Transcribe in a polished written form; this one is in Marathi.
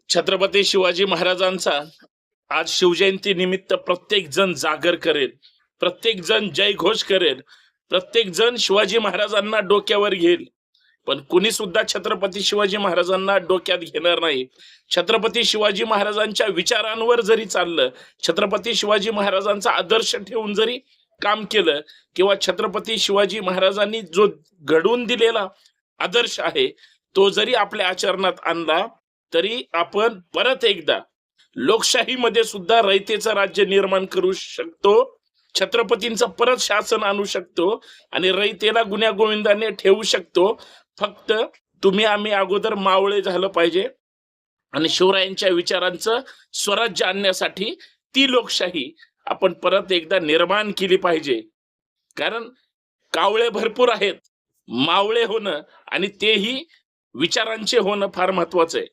छत्रपती शिवाजी महाराजांचा आज शिवजयंती निमित्त प्रत्येक जण जागर करेल, प्रत्येक जण जयघोष करेल, प्रत्येक जण शिवाजी महाराजांना डोक्यावर घेईल. पण कुणी सुद्धा छत्रपती शिवाजी महाराजांना डोक्यात घेणार नाही. छत्रपती शिवाजी महाराजांच्या विचारांवर जरी चाललं, छत्रपती शिवाजी महाराजांचा आदर्श ठेवून जरी काम केलं, किंवा छत्रपती शिवाजी महाराजांनी जो घडवून दिलेला आदर्श आहे तो जरी आपल्या आचरणात आणला, तरी आपण परत एकदा लोकशाहीमध्ये सुद्धा रयतेचं राज्य निर्माण करू शकतो. छत्रपतींचं परत शासन आणू शकतो आणि रयतेला गुण्यागोविंदाने ठेवू शकतो. फक्त तुम्ही आम्ही अगोदर मावळे झालं पाहिजे आणि शिवरायांच्या विचारांचं स्वराज्य आणण्यासाठी ती लोकशाही आपण परत एकदा निर्माण केली पाहिजे. कारण कावळे भरपूर आहेत, मावळे होणं आणि तेही विचारांचे होणं फार महत्वाचं आहे.